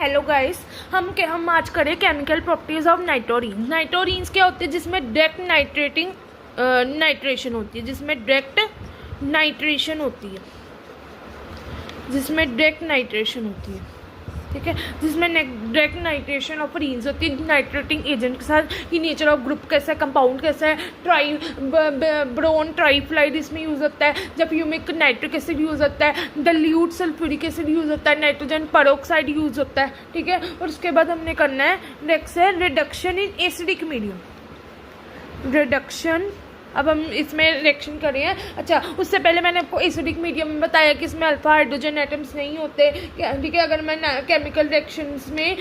Hello guys, हम आज करें केमिकल प्रॉपर्टीज ऑफ नाइट्रोरीन। नाइट्रोरीन्स क्या होते हैं? जिसमें डायरेक्ट नाइट्रेशन होती है, जिसमें डायरेक्ट नाइट्रेशन होती है, ठीक है, जिसमें डायरेक्ट नाइट्रेशन ऑफ रीन्स होती है नाइट्रेटिंग एजेंट के साथ। कि नेचर ऑफ ग्रुप कैसा है, कंपाउंड कैसा है, ब्रोन ट्राइफ्लाइड इसमें यूज़ होता है, जब ह्यूमिक नाइट्रिक एसिड यूज़ होता है, डाइल्यूट सल्फ्यूरिक एसिड यूज़ होता है, नाइट्रोजन पेरोक्साइड यूज़ होता है, ठीक है। और उसके बाद हमने करना है नेक्स्ट है reduction in acidic medium. Reduction, अब हम इसमें रिएक्शन कर रहे हैं। अच्छा, उससे पहले मैंने आपको एसिडिक मीडियम में बताया कि इसमें अल्फा हाइड्रोजन एटम्स नहीं होते, ठीक है। अगर मैं केमिकल रिएक्शंस में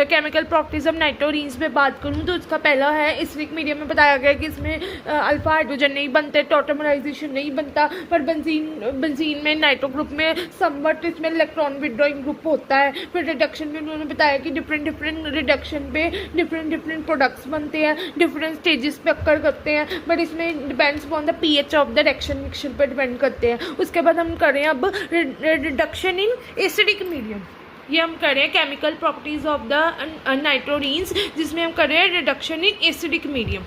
केमिकल प्रॉपर्टीज ऑफ नाइट्रोरीन्स में बात करूं तो उसका पहला है एसिडिक मीडियम में बताया गया कि इसमें अल्फा हाइड्रोजन नहीं बनते, टॉटमराइजेशन नहीं बनता, पर बेंजीन में नाइट्रो ग्रुप में समवट इसमें इलेक्ट्रॉन विड्रॉइंग ग्रुप होता है। फिर रिडक्शन में उन्होंने बताया कि डिफरेंट रिडक्शन पे डिफरेंट प्रोडक्ट्स बनते हैं, डिफरेंट स्टेजेस पे अक्कर करते हैं, बट इसमें depends on the pH of the reaction mixture पर डिपेंड करते हैं। उसके बाद हम करें अब रिडक्शन इन एसिडिक मीडियम। ये हम करें केमिकल प्रॉपर्टीज ऑफ द नाइट्रोरीन्स, जिसमें हम करें रिडक्शन इन एसिडिक मीडियम।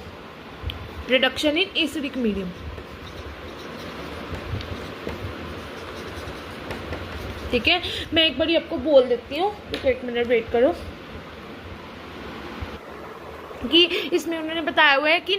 ठीक है, मैं एक बार आपको बोल देती हूँ, एक मिनट वेट करो। कि इसमें उन्होंने बताया हुआ है कि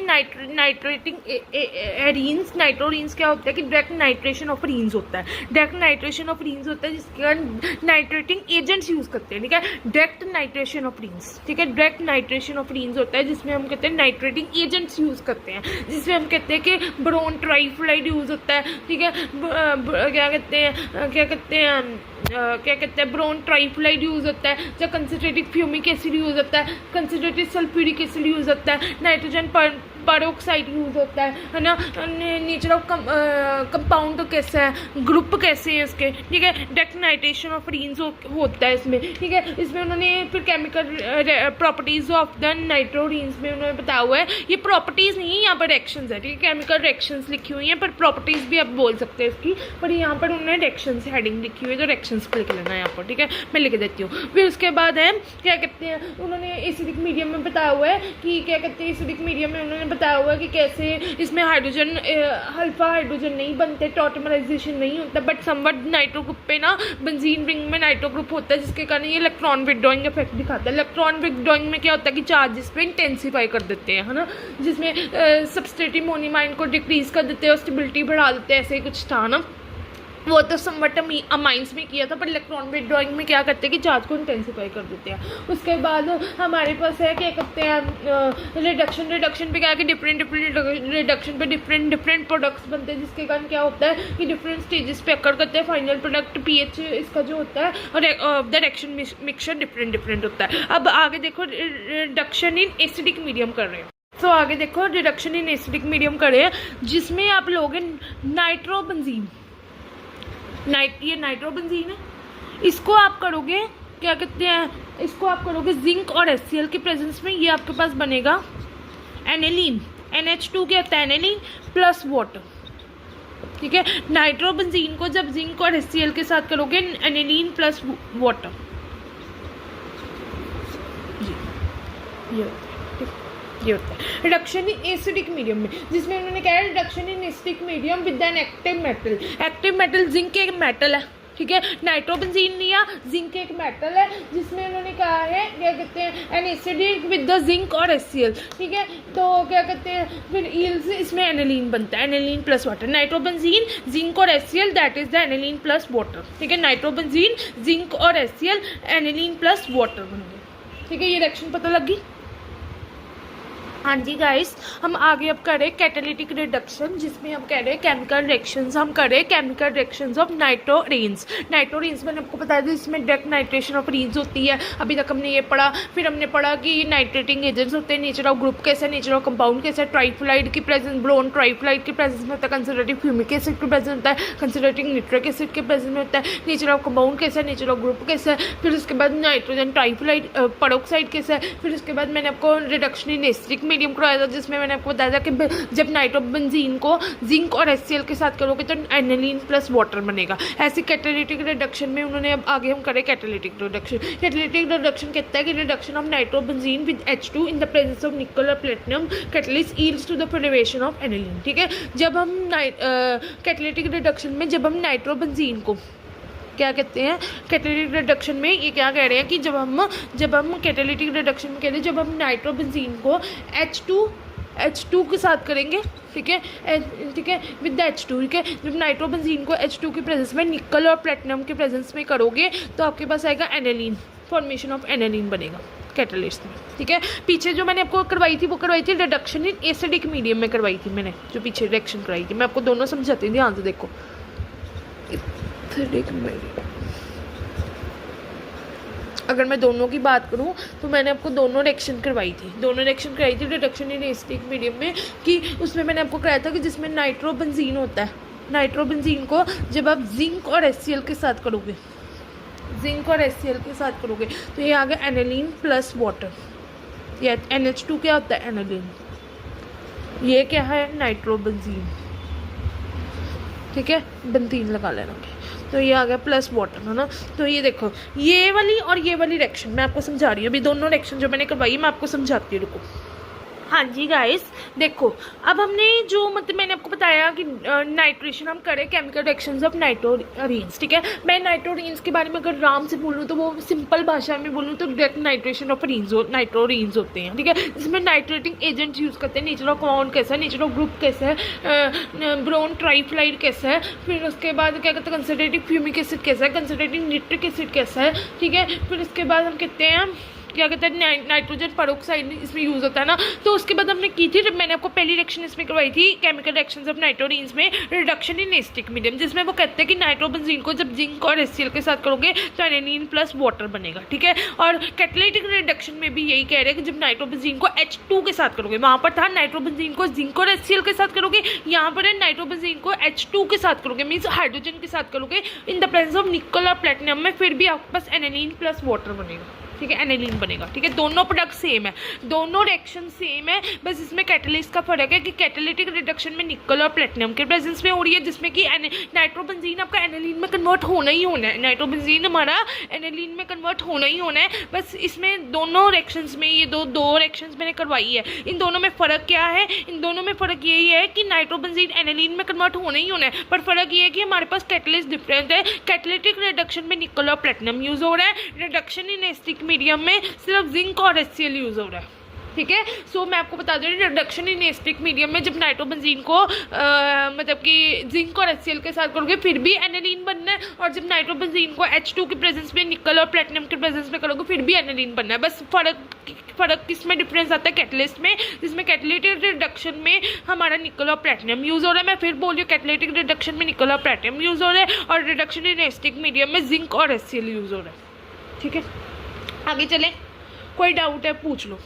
नाइट्रोरीन्स क्या होता है कि डायरेक्ट नाइट्रेशन ऑफ रीन्स होता है। डायरेक्ट नाइट्रेशन ऑफ रीन्स होता है जिसके कारण नाइट्रेटिंग एजेंट्स यूज़ करते हैं, ठीक है। डायरेक्ट नाइट्रेशन ऑफ रीन्स, ठीक है, डायरेक्ट नाइट्रेशन ऑफ रीन्स होता है जिसमें हम कहते हैं नाइट्रेटिंग एजेंट्स यूज़ करते हैं, जिसमें हम कहते हैं कि ब्रोन ट्राइफ्लाइड यूज़ होता है, ठीक है। क्या कहते हैं ब्रोन ट्राइफ्लाइड यूज़ होता है, जब कंसनट्रेटेड फ्यूमिक एसिड यूज़ होता है, कंसनट्रेटेड सल्फ्यूरिक एसिड यूज़ होता है, नाइट्रोजन पेरोक्साइड यूज़ होता है ना। नेचर ऑफ कंपाउंड तो कैसा है, ग्रुप कैसे हैं इसके, ठीक है। डायरेक्ट नाइट्रेशन ऑफ रीन्स होता है इसमें, ठीक है। इसमें उन्होंने फिर केमिकल प्रॉपर्टीज ऑफ द नाइट्रोरीन्स में उन्होंने बताया हुआ है, ये प्रॉपर्टीज़ नहीं है, यहाँ पर रिएक्शंस है, ठीक है। केमिकल रिएक्शंस लिखी हुई हैं, पर प्रॉपर्टीज़ भी आप बोल सकते हैं इसकी, पर यहाँ पर उन्होंने रिएक्शंस हेडिंग लिखी हुई है, तो रिएक्शंस पर लिख लेना है यहाँ पर, ठीक है। मैं लिख देती हूँ। फिर उसके बाद है क्या कहते हैं, उन्होंने एसिडिक मीडियम में बताया हुआ है कि क्या कहते हैं, एसिडिक मीडियम में उन्होंने बताया हुआ है कि कैसे इसमें अल्फा हाइड्रोजन नहीं बनते, टॉटमराइजेशन नहीं होता, बट समवट नाइट्रो ग्रुप पे ना बेंजीन रिंग में नाइट्रो ग्रुप होता है, जिसके कारण ये इलेक्ट्रॉन विड्रॉइंग इफेक्ट दिखाता है। इलेक्ट्रॉन विड्रॉइंग में क्या होता है कि चार्जेस पे इंटेंसिफाई कर देते हैं, है ना, जिसमें सबस्ट्रेटिव मोनोमाइन को डिक्रीज कर देते हैं और स्टेबिलिटी बढ़ा देते हैं, ऐसे ही कुछ था ना। वो तो समवट अमाइंस में किया था, पर इलेक्ट्रॉन विड्रॉइंग में क्या करते हैं कि चार्ज को इंटेंसिफाई कर देते हैं। उसके बाद हमारे पास है क्या कहते हैं रिडक्शन पे क्या है कि डिफरेंट रिडक्शन पे डिफरेंट प्रोडक्ट्स बनते हैं, जिसके कारण क्या होता है कि डिफरेंट स्टेजेस पे अकर करते हैं। फाइनल प्रोडक्ट पीएच इसका जो होता है और द रिएक्शन मिक्सचर डिफरेंट होता है। अब आगे देखो रिडक्शन इन एसिडिक मीडियम कर रहे हैं, तो आगे देखो रिडक्शन इन एसिडिक मीडियम कर रहे हैं, जिसमें आप लोग नाइट्रोबेंजीन, ये नाइट्रोबेंजीन है, इसको आप करोगे क्या कहते हैं, इसको आप करोगे जिंक और HCl के प्रेजेंस में, ये आपके पास बनेगा एनिलीन। NH2 क्या होता है, एनिलीन प्लस वाटर, ठीक है। नाइट्रोबेंजीन को जब जिंक और HCl के साथ करोगे एनिलीन प्लस वाटर, ये होता है रिडक्शन इन एसिडिक मीडियम में, जिसमें उन्होंने कहा है reduction in acidic medium with an active metal. Active metal zinc एक मेटल है, ठीक है। नाइट्रोबेंजीन लिया, जिंक एक मेटल है, जिसमें उन्होंने कहा है क्या कहते हैं an acidic with the zinc और HCl, ठीक है। तो क्या कहते हैं फिर ईल्स इसमें एनिलीन बनता है, aniline plus water. Nitrobenzene zinc और HCl that is the aniline plus water, ठीक है। नाइट्रोबेंजीन जिंक और HCl एनिलीन प्लस वाटर बन गए, ठीक है। ये रिएक्शन पता लगी। हाँ जी गाइस, हम आगे अब करें कैटालिटिक रिडक्शन, जिसमें हम कह रहे हैं केमिकल रिएक्शंस, हम कर रहे हैं केमिकल रिएक्शंस ऑफ नाइट्रोरीन्स। नाइट्रोरीन्स मैंने आपको बताया था इसमें डायरेक्ट नाइट्रेशन ऑफ रीन्स होती है, अभी तक हमने ये पढ़ा। फिर हमने पढ़ा कि नाइट्रेटिंग एजेंट्स होते हैं, नेचर ऑफ ग्रुप कैसा, नेचर ऑफ कंपाउंड कैसा, ट्राइफ्लाइड की प्रेजेंस, ब्रोन ट्राइफ्लाइड के प्रेजेंस में होता है, कंसनट्रेटिव फ्यूमिक एसिड के प्रेजेंस होता है, कंसनट्रेटिंग निट्रिक एसिड के प्रेजेंस में होता है, नेचर ऑफ कंपाउंड कैसा, नेचर ऑफ ग्रुप कैसा है। फिर उसके बाद नाइट्रोजन ट्राइफ्लाइड पेरोक्साइड कैसा है। फिर उसके बाद मैंने आपको रिडक्शन इन एसिडिक मीडियम करवाया था जिसमें मैंने आपको बताया था कि जब नाइट्रोबेंजीन को जिंक और HCl के साथ करोगे तो एनिलीन प्लस वाटर बनेगा। ऐसे कैटालिटिक रिडक्शन में उन्होंने अब आगे हम करें कैटालिटिक रिडक्शन। कैटालिटिक रिडक्शन कहता है कि reduction of nitrobenzene with H2 in the presence of nickel और platinum catalyst yields to the formation of aniline. ठीक है, जब हम कैटालिटिक रिडक्शन में जब हम नाइट्रोबेंजीन को क्या कहते हैं, कैटालिटिक रिडक्शन में ये क्या कह रहे हैं कि जब हम कैटालिटिक रिडक्शन में कह रहे हैं जब हम नाइट्रोबेंजीन को H2 के साथ करेंगे, ठीक है विद H2, ठीक है, जब नाइट्रोबेंजीन को H2 की प्रेजेंस में निकल और प्लेटिनम के प्रेजेंस में करोगे तो आपके पास आएगा एनिलीन, फॉर्मेशन ऑफ एनिलीन बनेगा कैटलिस्ट में। ठीक है, पीछे जो मैंने आपको करवाई थी वो करवाई थी रिडक्शन इन एसिडिक मीडियम में करवाई थी मैंने, जो पीछे रिएक्शन कराई थी। मैं आपको दोनों समझाती हूँ, ध्यान से देखो। अगर मैं दोनों की बात करूं तो मैंने आपको दोनों रिएक्शन करवाई थी रिडक्शन इन एसिडिक मीडियम में, कि उसमें मैंने आपको कराया था कि जिसमें नाइट्रोबेंजीन होता है, नाइट्रोबेंजीन को जब आप जिंक और HCl के साथ करोगे तो ये आ गया एनिलीन प्लस वाटर। ये NH2 क्या होता है, एनिलीन। ये क्या है, नाइट्रोबेंजीन। ठीक है, बेंजीन लगा लेना। तो ये आ गया प्लस वाटर, है ना। तो ये देखो, ये वाली और ये वाली रिएक्शन मैं आपको समझा रही हूँ अभी। दोनों रिएक्शन जो मैंने करवाई मैं आपको समझाती हूँ, रुको। हाँ जी गाइस, देखो अब हमने जो मतलब मैंने आपको बताया कि नाइट्रेशन हम करें केमिकल रिएक्शंस ऑफ नाइट्रोरीन्स। ठीक है, मैं नाइट्रोरीन्स के बारे में अगर आराम से बोलूँ तो वो सिंपल भाषा में बोलूँ तो डायरेक्ट नाइट्रेशन ऑफ नाइट्रोरीन्स होते हैं। ठीक है, जिसमें नाइट्रेटिंग एजेंट्स यूज़ करते हैं। नेचर ऑफ कॉम्पाउंड कैसा है, नेचर ऑफ ग्रुप कैसा है, ब्रोन ट्राइफ्लाइड कैसा है, फिर उसके बाद क्या कहते हैं कंसनट्रेटिंग फ्यूमिक एसिड कैसा है, कंसनट्रेटिंग निट्रिक एसिड कैसा है। ठीक है, फिर उसके बाद हम कहते हैं क्या कहते हैं नाइट्रोजन पेरोक्साइड इसमें यूज़ होता है ना। तो उसके बाद हमने की थी, जब मैंने आपको पहली रिएक्शन इसमें करवाई थी केमिकल रिएक्शंस ऑफ नाइट्रोरीन्स में रिडक्शन इन एसिडिक मीडियम, जिसमें वो कहते हैं कि नाइट्रोबेंजीन को जब जिंक और HCl के साथ करोगे तो एनिलीन प्लस वाटर बनेगा। ठीक है, और कैटालिटिक रिडक्शन में भी यही कह रहे हैं कि जब नाइट्रोबेंजीन को H2 के साथ करोगे, वहाँ पर था नाइट्रोबेंजीन को जिंक और HCl के साथ करोगे, यहाँ पर है नाइट्रोबेंजीन को H2 के साथ करोगे, मीन्स हाइड्रोजन के साथ करोगे इन द प्रेजेंस ऑफ निकल और प्लेटिनम में, फिर भी आपके पास एनिलीन प्लस वाटर बनेगा। ठीक है, एनिलीन बनेगा। ठीक है, दोनों प्रोडक्ट सेम है, दोनों रिएक्शन सेम है, बस इसमें कैटलिस्ट का फर्क है कि कैटालिटिक रिडक्शन में निकल और प्लेटिनम के प्रेजेंस में हो रही है, जिसमें कि नाइट्रोबेंजीन आपका एनिलीन में कन्वर्ट होना ही होना है, नाइट्रोबेंजीन हमारा एनिलीन में कन्वर्ट होना ही होना है। बस इसमें दोनों रिएक्शंस में ये दो रिएक्शंस मैंने करवाई है। इन दोनों में फ़र्क क्या है, इन दोनों में फ़र्क यही है कि नाइट्रोबेंजीन एनिलीन में कन्वर्ट होना ही होना है, पर फ़र्क ये है कि हमारे पास कैटलिस्ट डिफरेंट है। कैटालिटिक रिडक्शन में निकल और प्लेटिनम यूज़ हो रहा है, रिडक्शन इन एसिडिक मीडियम में सिर्फ जिंक और HCl यूज हो रहा है। ठीक है, सो मैं आपको बता दूँ रिडक्शन इन एसिडिक मीडियम में जब नाइट्रोबेंजीन को मतलब कि जिंक और HCl के साथ करोगे फिर भी एनिलीन बनना है, और जब नाइट्रोबेंजीन को H2 के प्रेजेंस में निकल और प्लेटिनम के प्रेजेंस में करोगे फिर भी एनिलीन बनना है। बस फ़र्क किसमें डिफरेंस आता है, कैटलिस्ट में, जिसमें कैटालिटिक रिडक्शन में हमारा निकल और प्लेटिनम यूज़ हो रहा है। मैं फिर बोल रही हूँ, कैटालिटिक रिडक्शन में निकल और प्लेटिनम यूज़ हो रहा है, और रिडक्शन इन एसिडिक मीडियम में जिंक और HCl यूज़ हो रहा है। ठीक है, आगे चले, कोई डाउट है पूछ लो।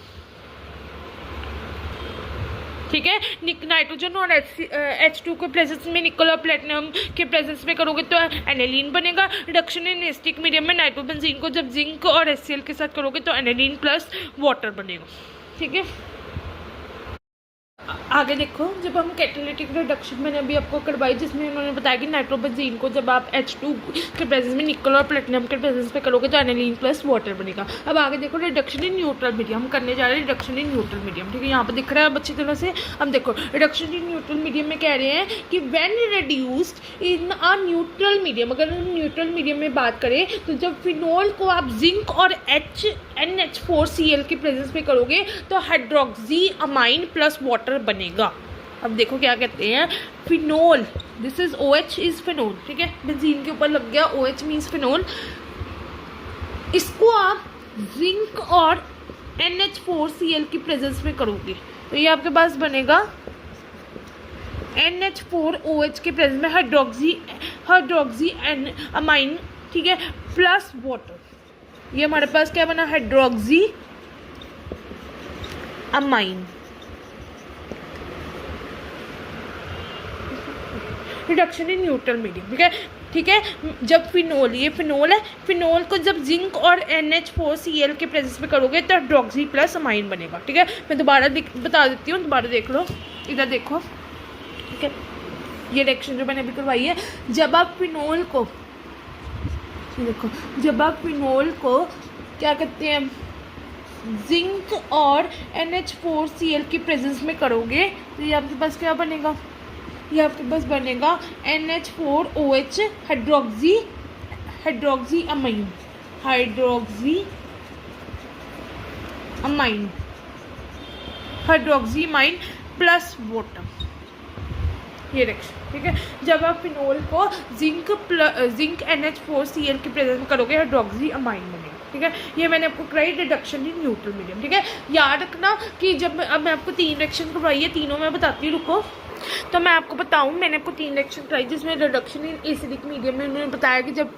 ठीक है, नाइट्रोजन और H2 के प्रेजेंस में निकल और प्लेटिनम के प्रेजेंस में करोगे तो एनिलीन बनेगा। रिडक्शन इन एसिडिक मीडियम में नाइट्रोबेंजीन को जब जिंक और HCl के साथ करोगे तो एनिलीन प्लस वाटर बनेगा। ठीक है, आगे देखो, जब हम कैटालिटिक रिडक्शन मैंने अभी आपको करवाई जिसमें उन्होंने बताया कि नाइट्रोबेंजीन को जब आप H2 के प्रेजेंस में निकल और प्लेटिनम के प्रेजेंस में करोगे तो एनिलीन प्लस वाटर बनेगा। अब आगे देखो रिडक्शन इन न्यूट्रल मीडियम हम करने जा रहे हैं, रिडक्शन इन न्यूट्रल मीडियम। ठीक है, यहाँ पर दिख रहा है अच्छी तरह से। हम देखो रिडक्शन इन न्यूट्रल मीडियम में कह रहे हैं कि when reduced in a neutral medium, अगर हम न्यूट्रल मीडियम में बात करें तो जब फिनोल को आप जिंक और NH4Cl के प्रेजेंस में करोगे तो हाइड्रोक्सी अमाइन प्लस वाटर बनेगा। अब देखो क्या कहते हैं, phenol, this is OH is phenol. ठीक है, बेंजीन के ऊपर लग गया OH मीन्स फिनोल। इसको आप जिंक और NH4Cl की प्रेजेंस में करोगे तो ये आपके पास बनेगा NH4OH के प्रेजेंस में हाइड्रोक्सी अमाइन। ठीक है, प्लस वाटर, ये हमारे पास क्या बना, hydroxy amine. Reduction in neutral medium. ठीक है, ठीक है। जब फिनोल, ये फिनोल है, फिनोल को जब जिंक और NH4Cl के प्रेजेंस में करोगे तो हाइड्रोक्सी प्लस अमाइन बनेगा, ठीक है। मैं दोबारा बता देती हूँ, दोबारा देख लो, इधर देखो, ठीक है। ये रिएक्शन जो मैंने अभी करवाई है, जब आप फिनोल को, देखो, जब आप फिनोल को क्या कहते हैं, जिंक और NH4Cl की प्रेजेंस में करोगे तो ये आपके पास क्या बनेगा, ये आपके पास बनेगा NH4OH hydroxy amine, hydroxy amine plus water, ये रिएक्शन, ठीक है। जब आप फिनोल को जिंक NH4Cl की प्रेजेंस में करोगे हाइड्रोक्सी अमाइन बनेगा, ठीक है। ये मैंने आपको कराई रिडक्शन इन न्यूट्रल मीडियम, ठीक है। याद रखना कि जब अब मैं आपको 3 रिएक्शन करवाई है, तीनों मैं बताती हूँ, रुको। तो मैं आपको बताऊं, मैंने आपको 3 रिएक्शन कराई जिसमें रिडक्शन इन एसिडिक मीडियम में उन्होंने बताया कि जब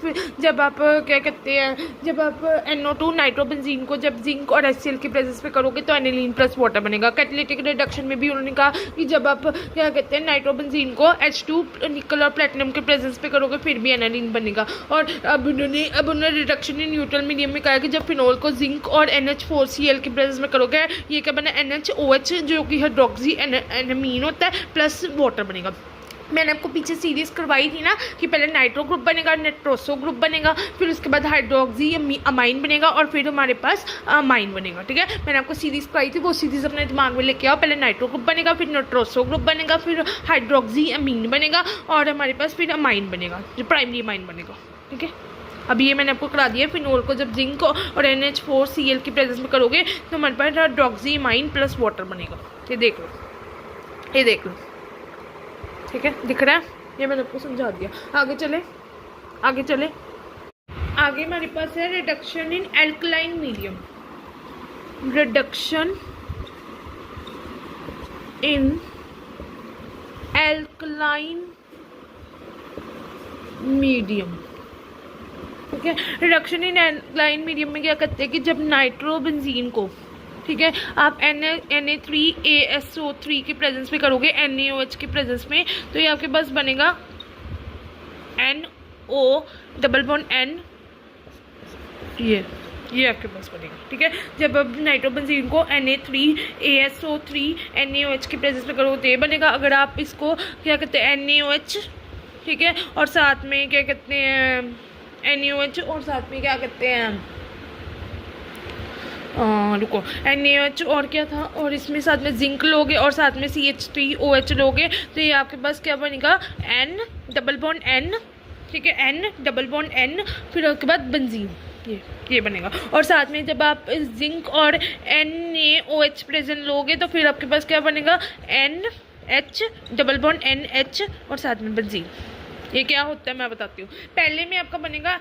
आप क्या कहते हैं, जब आप NO2 नाइट्रोबेंजीन को जब जिंक और HCl के प्रेजेंस में करोगे तो एनिलीन प्लस वाटर बनेगा। कैटालिटिक रिडक्शन में भी उन्होंने कहा कि जब आप क्या कहते हैं नाइट्रोबेंजीन को H2 निकल और प्लेटिनम के प्रेजेंस पे करोगे फिर भी एनिलीन बनेगा। और अब उन्होंने रिडक्शन इन न्यूट्रल मीडियम में कहा कि जब फिनोल को जिंक और NH4Cl के प्रेजेंस में करोगे ये क्या बना, NHOH जो कि हाइड्रोक्सी एनामीन होता है प्लस वाटर बनेगा। मैंने आपको पीछे सीरीज करवाई थी ना कि पहले नाइट्रो ग्रुप बनेगा, नाइट्रोसो ग्रुप बनेगा, फिर उसके बाद हाइड्रोक्सी अमाइन बनेगा और फिर हमारे पास अमाइन बनेगा, ठीक है। मैंने आपको सीरीज कराई थी, वो सीरीज अपने दिमाग में लेके आओ। पहले नाइट्रो ग्रुप बनेगा, फिर नाइट्रोसो ग्रुप बनेगा, फिर हाइड्रोक्सी अमीन बनेगा और हमारे पास फिर अमाइन बनेगा, जो प्राइमरी अमाइन बनेगा, ठीक है। अब ये मैंने आपको करा दिया, फिनोल को जब जिंक और NH4Cl की प्रेजेंस में करोगे तो हमारे पास हाइड्रोक्सी अमाइन प्लस वाटर बनेगा। ये देख लो, ये देख लो, ठीक है, दिख रहा है। ये मैंने आपको समझा दिया। आगे चले, आगे चले, आगे हमारे पास है reduction in alkaline medium, reduction in alkaline medium, ठीक है। रिडक्शन इन एल्कलाइन मीडियम में क्या करते हैं कि जब नाइट्रोबेंजीन को, ठीक है, आप Na3ASO3 की प्रेजेंस में करोगे NaOH की प्रेजेंस में तो ये आपके पास बनेगा NO डबल बॉन्ड N, ये आपके पास बनेगा, ठीक है। जब अब नाइट्रोबेंजीन को Na3ASO3 NaOH की प्रेजेंस में करोगे तो ये बनेगा। अगर आप इसको क्या कहते हैं NaOH, ठीक है, और साथ में क्या कहते हैं NaOH और साथ में क्या कहते हैं रुको NaOH और क्या था, और इसमें साथ में जिंक लोगे और साथ में CH3OH लोगे तो ये आपके पास क्या बनेगा N डबल बॉन्ड N, ठीक है, N डबल बॉन्ड N, फिर उसके बाद बेंजीन, ये बनेगा। और साथ में जब आप जिंक और NaOH प्रेजेंट लोगे तो फिर आपके पास क्या बनेगा NH डबल बॉन्ड NH और साथ में बेंजीन। ये क्या होता है मैं बताती हूँ। पहले में आपका बनेगा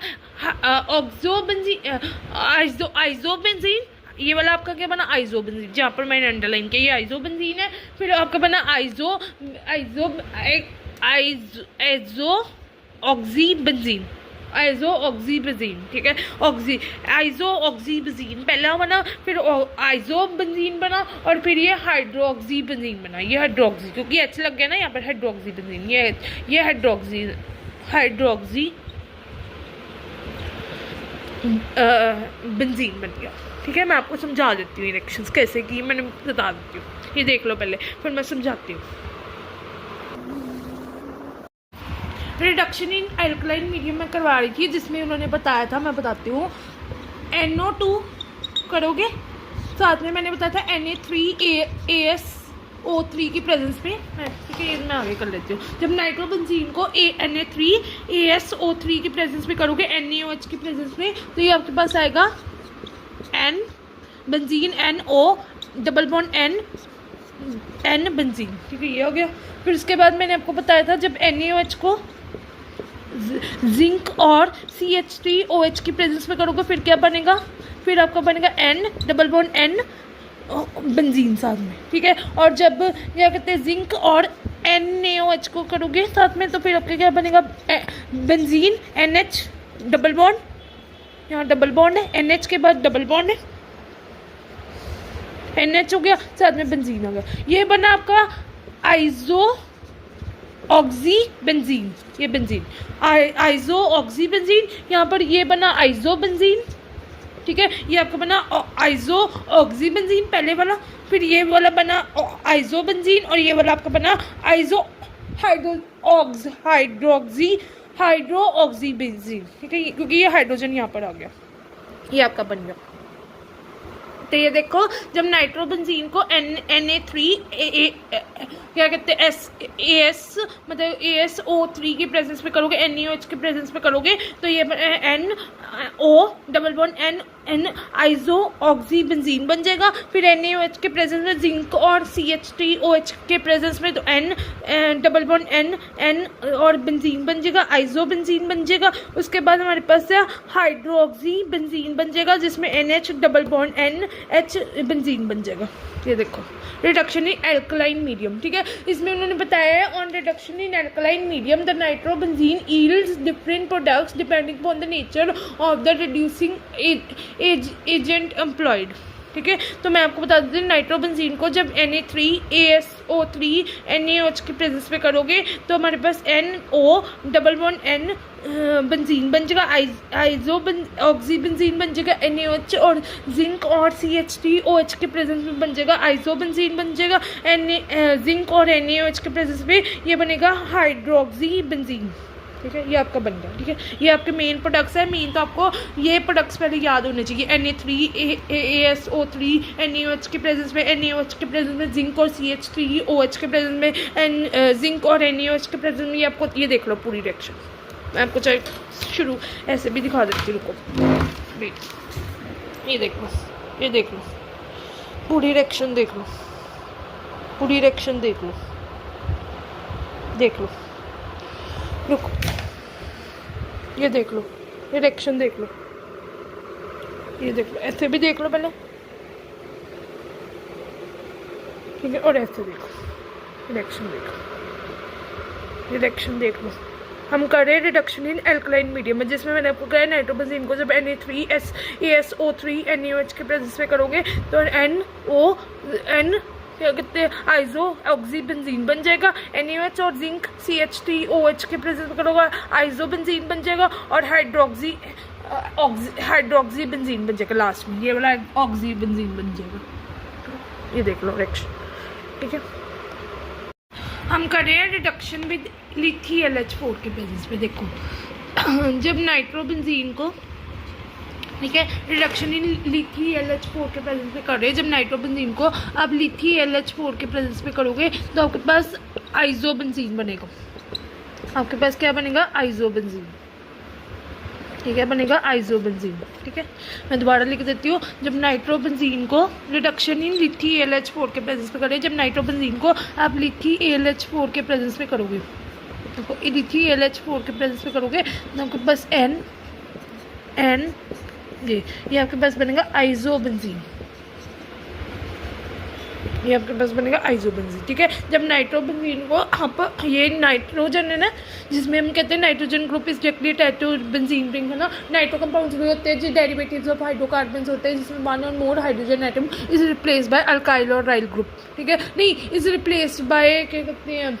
आइसोबेंजीन, ये वाला आपका क्या बना आइसोबेंजीन, जहाँ पर मैंने अंडरलाइन किया ये आइसोबेंजीन है। फिर आपका बना आइसोऑक्सीबेंजीन, ठीक है, आइसोऑक्सीबेंजीन पहला बना, फिर आइसोबेंजीन बना और फिर ये हाइड्रोक्सीबेंजीन बना। ये हाइड्रोक्सी क्योंकि H लग गया ना यहाँ पर, हाइड्रोक्सीबेंजीन, ये हाइड्रोक्सी बेंजीन बन गया, ठीक है। मैं आपको समझा देती हूँ रिएक्शंस कैसे की, मैंने बता देती हूँ। ये देख लो पहले, फिर मैं समझाती हूँ। रिडक्शन इन एल्कलाइन मीडियम में करवा रही थी जिसमें उन्होंने बताया था, मैं बताती हूँ, NO2 करोगे, साथ में मैंने बताया था Na3ASO3 की प्रेजेंस में, ठीक है, मैं आगे कर लेती हूँ। जब नाइट्रोबेंजीन को Na3ASO3 की प्रेजेंस में करोगे NaOH की प्रेजेंस में तो ये आपके पास आएगा N benzene NO double bond N benzene, ठीक है, ये हो गया। फिर उसके बाद मैंने आपको बताया था जब NaOH को जिंक और CH3OH की प्रेजेंस में करोगे फिर क्या बनेगा, फिर आपका बनेगा N double bond N benzene साथ में, ठीक है। और जब क्या कहते हैं जिंक और NaOH को करोगे साथ में तो फिर आपका क्या बनेगा बेंजीन NH डबल बॉन्ड, यहाँ डबल बॉन्ड है, NH के बाद डबल बॉन्ड है, NH हो गया, साथ में बेंजीन हो गया। ये बना आपका ऑक्सी बेंजीन, ये बेंजीन आइजो ऑक्सी बेंजीन, यहाँ पर ये बना आइजो बेंजीन, ठीक है। ये आपका बना आइजो ऑक्सी बेंजीन पहले वाला, फिर ये वाला बना आइजो बेंजीन और ये वाला आपका बना आइजो हाइड्रोक्सी बेंजीन, ठीक है, क्योंकि ये हाइड्रोजन यहाँ पर आ गया, ये आपका बन गया। तो ये देखो जब नाइट्रोबेंजीन को Na3 क्या कहते हैं AS मतलब ASO3 की प्रेजेंस में करोगे, NaOH के प्रेजेंस में करोगे तो ये N आइजो ऑक्सी बेंजीन बन जाएगा। फिर NaOH के प्रेजेंस में जिंक और CH3OH के प्रेजेंस में तो N और बेंजीन बन जाएगा, आइजो बेंजीन बन जाएगा। उसके बाद हमारे पास है हाइड्रोक्सी बेंजीन बन जाएगा जिसमें NH NH बेंजीन बन जाएगा। ये देखो रिडक्शन इन एल्कलाइन मीडियम, ठीक है। इसमें उन्होंने बताया है on reduction in alkaline medium the nitrobenzene yields different products depending upon the nature of the reducing agent employed, ठीक है। तो मैं आपको बता देती हूँ नाइट्रोबेंजीन को जब Na3ASO3 NaOH के प्रेजेंस में करोगे तो हमारे पास NO11N बेंजीन बन जाएगा, आइजो ऑक्सी बेंजीन बन जाएगा, NaOH और जिंक और CH3OH के प्रेजेंस में बन जाएगा आइजो बेंजीन बन जाएगा, जिंक और NaOH के प्रेजेंस में ये बनेगा हाइड्रोक्सी बेंजीन, ठीक है। ये आपका बन गया, ठीक है। ये आपके मेन प्रोडक्ट्स है। मेन तो आपको ये प्रोडक्ट्स पहले याद होने चाहिए, Na3ASO3 NaOH के प्रेजेंस में, NaOH के प्रेजेंस में जिंक और CH3OH के प्रेजेंस में, जिंक और NaOH के प्रेजेंस में। ये आपको ये देख लो पूरी रिएक्शन, मैं आपको चाहे शुरू ऐसे भी दिखा देती हूँ, रुको वेट, ये देख लो, ये देख लो पूरी रिएक्शन, देख लो पूरी रिएक्शन, देख लो, देख लो, रुको ये देख लो, ये रिएक्शन देख लो, ये देख लो, ऐसे भी देख लो पहले, ठीक है, और ऐसे देखो रिएक्शन, देखो ये रिएक्शन देख लो। हम कर रहे हैं रिडक्शन इन एल्कलाइन मीडियम में, जिसमें मैंने आपको कहा नाइट्रोबेंजीन को जब Na3ASO3 NaOH के प्रेजेंस में करोगे तो NON क्या कहते हैं आइजो ऑक्सी बेंजीन बन जाएगा, NaOH और जिंक CH3OH के प्रेजेंस में करोगे आइजो बेंजीन बन जाएगा और हाइड्रोक्सी बेंजीन बन जाएगा लास्ट में, ये वाला ऑक्सी बेंजीन बन जाएगा। ये देख लो रिएक्शन, ठीक है। हम कर रहे हैं रिडक्शन विद LiTH4 के बेसिस पे। देखो जब नाइट्रोबेंजीन को, ठीक है, रिडक्शन इन LiTH4 के प्रेजेंस पे कर रहे हैं, जब नाइट्रोबेंजीन को आप LiTH4 के प्रेजेंस पे करोगे तो आपके पास आइजोबेंजीन बनेगा, आपके पास क्या बनेगा आइजोबेंजीन, ठीक है, बनेगा आइजोबेंजीन, ठीक है। मैं दोबारा लिख देती हूँ, जब नाइट्रोबेंजीन को रिडक्शन इन LiTH4 के प्रेजेंस पे करें, जब नाइट्रोबेंजीन को आप LiTH4 के प्रेजेंस पे करोगे, देखो LiTH4 के प्रेजेंस पे करोगे तो आपके पास N ये आपके पास बनेगा आइजोबेंजीन, ये आपके पास बनेगा आइजोबेंजीन, ठीक है। जब नाइट्रोबेंजीन को आप, ये नाइट्रोजन है ना जिसमें हम कहते हैं nitrogen group is directly attached to benzene ring, है ना। नाइट्रो कंपाउंड्स भी होते हैं जो डेरिवेटिव्स ऑफ हाइड्रोकार्बन्स होते हैं जिसमें वन और more hydrogen atom is replaced bye alkyl और राइल ग्रुप, ठीक है, नहीं इज रिप्लेस्ड बाय क्या कहते हैं,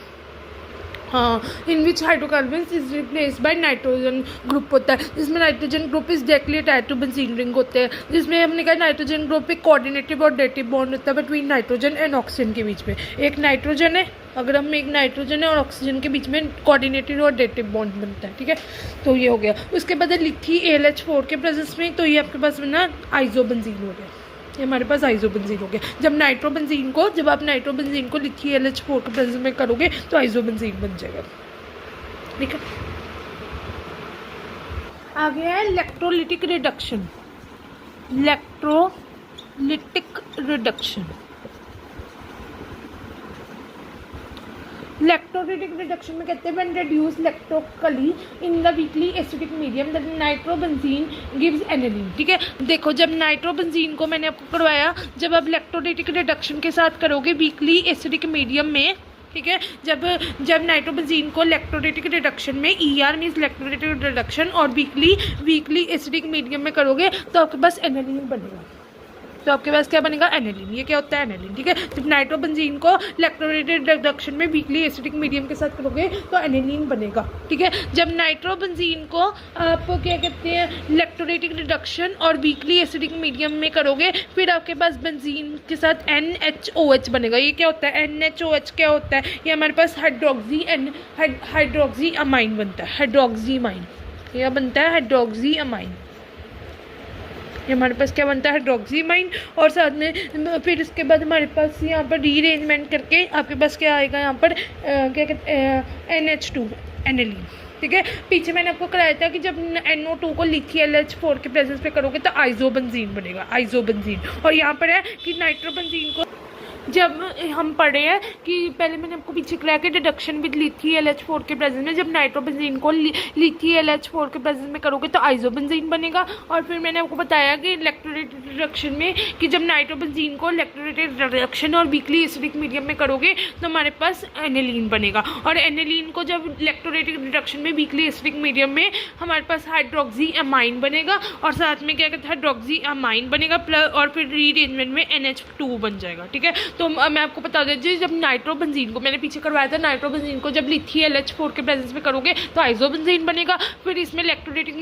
हाँ, in which hydrocarbons is replaced by nitrogen group होता है, जिसमें nitrogen group is directly attached to benzene ring होते हैं, जिसमें हमने कहा नाइट्रोजन ग्रुप एक कोऑर्डिनेटिव और डेटिव बॉन्ड होता है बिटवीन नाइट्रोजन एंड ऑक्सीजन के बीच में। एक नाइट्रोजन है, अगर हम एक नाइट्रोजन है और ऑक्सीजन के बीच में कोऑर्डिनेटिव और डेटिव बॉन्ड बनता है, ठीक है। तो ये हो गया। उसके बाद LiTH4 के प्रेजेंस में तो ये आपके पास ना आइजोबेंजीन हो गया, ये हमारे पास आइजोबेंजीन हो गया। जब नाइट्रोबेंजीन को, जब आप नाइट्रोबेंजीन को LiTH4 के प्रेजेंस में करोगे तो आइजोबेंजीन बन जाएगा, ठीक है। आ गया है electrolytic reduction, electrolytic reduction. Electrolytic reduction में कहते हैं when reduce electrically in the weakly acidic medium that nitrobenzene gives aniline, ठीक है। देखो जब नाइट्रोबेंजीन को मैंने आपको करवाया, जब आप इलेक्ट्रोलिटिक रिडक्शन के साथ करोगे वीकली एसिडिक मीडियम में, ठीक है, जब नाइट्रोबेंजीन को इलेक्ट्रोलिटिक रिडक्शन में ER मीन्स इलेक्ट्रोलिटिक रिडक्शन और वीकली एसिडिक मीडियम में करोगे तो आपके पास एनिलीन बनेगा, तो आपके पास क्या बनेगा, एनिलीन। ये क्या होता है, एनिलीन। ठीक है, जब नाइट्रोबेंजीन को इलेक्ट्रोलाइटेड रिडक्शन में वीकली एसिडिक मीडियम के साथ करोगे तो एनिलीन बनेगा। ठीक है, जब नाइट्रोबेंजीन को आप क्या कहते हैं, इलेक्ट्रोलाइटिक रिडक्शन और वीकली एसिडिक मीडियम में करोगे, फिर आपके पास बेंजीन के साथ NHOH बनेगा। ये क्या होता है, NHOH क्या होता है, ये हमारे पास हाइड्रोक्सी अमाइन बनता है, हाइड्रोक्सी अमाइन। यह बनता है हाइड्रोक्सी अमाइन, ये हमारे पास क्या बनता है, हाइड्रोक्सीमाइन। और साथ में फिर इसके बाद हमारे पास यहाँ पर रीअरेंजमेंट करके आपके पास क्या आएगा, यहाँ पर क्या कहते हैं, NH2 एनिलीन। ठीक है, पीछे मैंने आपको कराया था कि जब NO2 को लिथियल H4 के प्रेजेंस पे करोगे तो आइसोबेंजीन बनेगा, आइसोबेंजीन। और यहाँ पर है कि नाइट्रोबेंजीन को जब हम पढ़े हैं कि पहले मैंने आपको पीछे कराया कि रिडक्शन विद लिथियल H4 के प्रेजेंस में जब नाइट्रोबेंजीन को लिथियल H4 के प्रेजेंस में करोगे तो आइसोबेंजीन बनेगा। और फिर मैंने आपको बताया कि इलेक्ट्रोलाइटेड रिडक्शन में कि जब नाइट्रोबेंजीन को इलेक्ट्रोलाइटेड रिडक्शन और वीकली एसिडिक मीडियम में करोगे तो हमारे पास एनिलीन बनेगा। और एनिलीन को जब इलेक्ट्रोलाइटिक रिडक्शन में वीकली एसिडिक मीडियम में हमारे पास हाइड्रोक्सी अमाइन बनेगा और साथ में क्या कहते हैं, हाइड्रोक्सी अमाइन बनेगा प्लस और फिर रीअरेंजमेंट में NH2 बन जाएगा। ठीक है, तो मैं आपको बता दीजिए जब नाइट्रोबेंजीन को मैंने पीछे करवाया था, नाइट्रोबेंजीन को जब लिथियल H4 के प्रेजेंस में करोगे तो आइसोबेंजीन बनेगा। फिर इसमें इलेक्ट्रोलाइटिक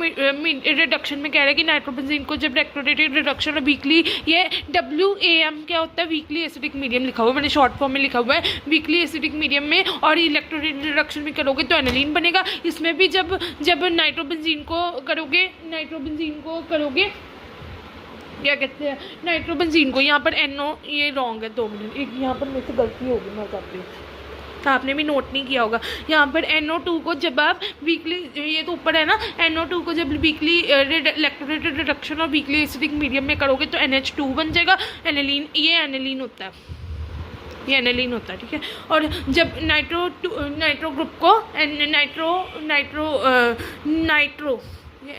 रिडक्शन में कह रहे हैं कि नाइट्रोबेंजीन को जब इलेक्ट्रोलाइटिक रिडक्शन और वीकली, ये WAM क्या होता है, वीकली एसिडिक मीडियम लिखा हुआ है, मैंने शॉर्ट फॉर्म में लिखा हुआ है, वीकली एसिडिक मीडियम में और इलेक्ट्रोलाइटिक रिडक्शन में करोगे तो एनिलीन बनेगा। इसमें भी जब नाइट्रोबेंजीन को करोगे क्या कहते हैं, नाइट्रोबेंजीन को यहाँ पर NO, ये रॉन्ग है, 2 मिनट, एक यहाँ पर मेरे से गलती होगी, मैं बताती हूँ, आपने भी नोट नहीं किया होगा। यहाँ पर NO2 को जब आप वीकली, ये तो ऊपर है ना, NO2 को जब वीकली इलेक्ट्रोलाइटेड रिडक्शन और वीकली एसिडिक मीडियम में करोगे तो NH2 बन जाएगा, एनिलीन। ये एनिलीन होता है, ये एनिलीन होता है। ठीक है, और जब नाइट्रो ग्रुप को नाइट्रो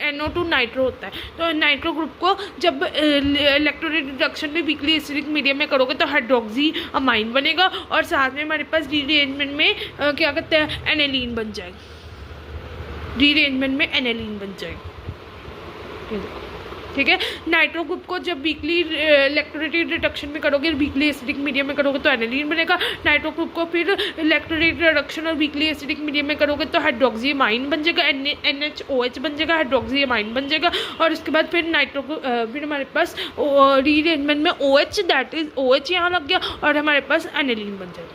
NO2 नाइट्रो होता है, तो नाइट्रो ग्रुप को जब इलेक्ट्रोलाइटिक रिडक्शन में वीकली एसिडिक मीडियम में करोगे तो हाइड्रोक्सी अमाइन बनेगा और साथ में हमारे पास रीअरेंजमेंट में क्या कहते हैं, एनिलीन बन जाएगा, रीअरेंजमेंट में एनिलीन बन जाएगा। ठीक है, नाइट्रो ग्रुप को जब वीकली इलेक्ट्रोलाइटिक रिडक्शन में करोगे, वीकली एसिडिक मीडियम में करोगे तो एनिलीन बनेगा। नाइट्रो ग्रुप को फिर इलेक्ट्रोलाइटिक रिडक्शन और वीकली एसिडिक मीडियम में करोगे तो हाइड्रोक्सी अमाइन बन जाएगा, NHOH बन जाएगा, हाइड्रोक्सी अमाइन बन जाएगा। और उसके बाद फिर फिर हमारे पास रीअरेंजमेंट में OH, दैट इज OH यहाँ लग गया और हमारे पास एनिलीन बन जाएगा।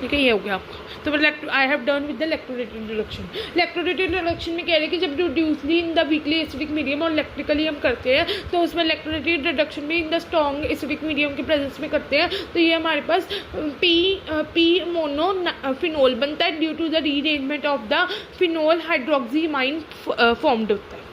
ठीक है, ये हो गया आपका। तो I have done with the electrolytic reduction. Electrolytic reduction में कह रहे हैं कि जब रिड्यूसली in the weakly acidic medium और इलेक्ट्रिकली हम करते हैं तो उसमें इलेक्ट्रोलाइटिक रिडक्शन में in the strong acidic medium के प्रेजेंस में करते हैं तो ये हमारे पास पी मोनो फिनोल बनता है due to the rearrangement of the phenol hydroxy amine formed होता है।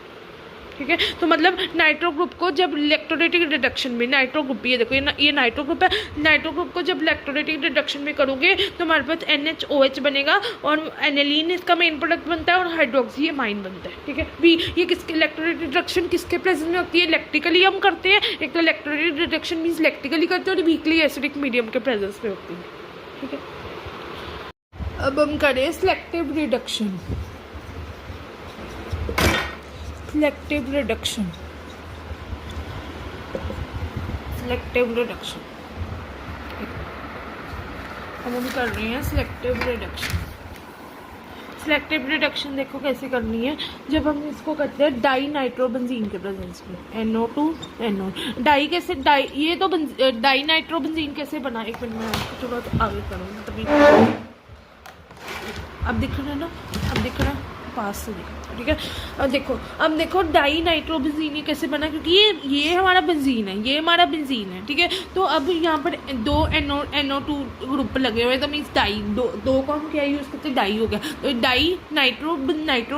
ठीक है, तो मतलब नाइट्रो ग्रुप को जब इलेक्ट्रोलाइटिक रिडक्शन में, नाइट्रो ग्रुप, ये देखो ये नाइट्रो ग्रुप है, नाइट्रो ग्रुप को जब इलेक्ट्रोलाइटिक रिडक्शन में करोगे तो हमारे पास NHOH बनेगा और एनिलीन इसका मेन प्रोडक्ट बनता है और हाइड्रोक्सी अमाइन बनता है। ठीक है, ये किसके इलेक्ट्रोलाइटिक रिडक्शन किसके प्रेजेंस में होती है, इलेक्ट्रिकली हम करते हैं। एक तो इलेक्ट्रोलाइटिक रिडक्शन मीन्स इलेक्ट्रिकली करते हैं और वीकली एसिडिक मीडियम के प्रेजेंस में होती है। ठीक है, अब हम करें सिलेक्टिव रिडक्शन। सिलेक्टिव रिडक्शन अब हम कर रहे हैं सिलेक्टिव रिडक्शन। सिलेक्टिव रिडक्शन देखो कैसे करनी है, जब हम इसको करते हैं डाई नाइट्रोबेंजीन के प्रेजेंस में, NO2 NO डाई कैसे, डाई ये तो डाई नाइट्रोबेंजीन कैसे बना, एक मिनट में आपको थोड़ा आगे करूँगी तभी। अब दिख रहा है ना, अब दिख रहा है, पास से देखो। ठीक है, अब देखो डाई नाइट्रोबेंजीन कैसे बना, क्योंकि ये हमारा बेंजीन है, ये हमारा बेंजीन है। ठीक है, तो अब यहाँ पर 2 NO2 ग्रुप लगे हुए, तो मीन्स डाई, दो को हम क्या यूज़ करते हैं, डाई हो गया। तो डाई नाइट्रो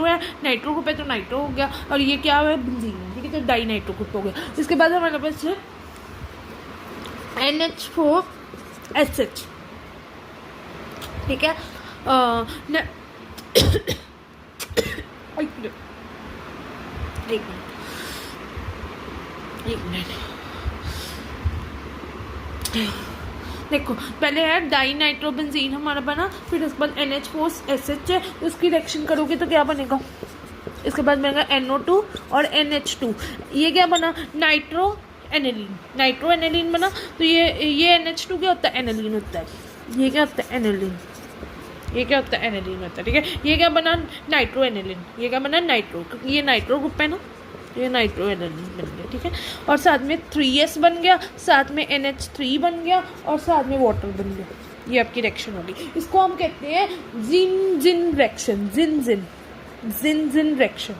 है, नाइट्रो ग्रुप है तो नाइट्रो हो गया और ये क्या है, बेंजीन है। ठीक है, तो डाई नाइट्रो ग्रुप हो गया। इसके बाद हमारे पास है NH4SH। ठीक है, एक मिनट देखो, पहले है डाई नाइट्रोबेंजीन हमारा बना, फिर उसके बाद NH4SH है, उसकी रिएक्शन करोगे तो क्या बनेगा, इसके बाद बनेगा NO2 और NH2। ये क्या बना, नाइट्रो एनिलीन, नाइट्रो एनिलीन बना। तो ये NH2 क्या होता है, एनिलीन होता है। ये क्या होता है, एनिलीन। ये क्या होता है, एनिलीन होता है, ठीक है। ये क्या बना, नाइट्रो एनिलीन। ये क्या बना, नाइट्रो, क्योंकि ये नाइट्रो ग्रुप है ना, ये नाइट्रो एनिलीन बन गया, ठीक है। और साथ में 3S बन गया, साथ में NH3 बन गया और साथ में वाटर बन गया। ये आपकी रिएक्शन होगी। इसको हम कहते हैं जिन रिएक्शन, जिन reaction.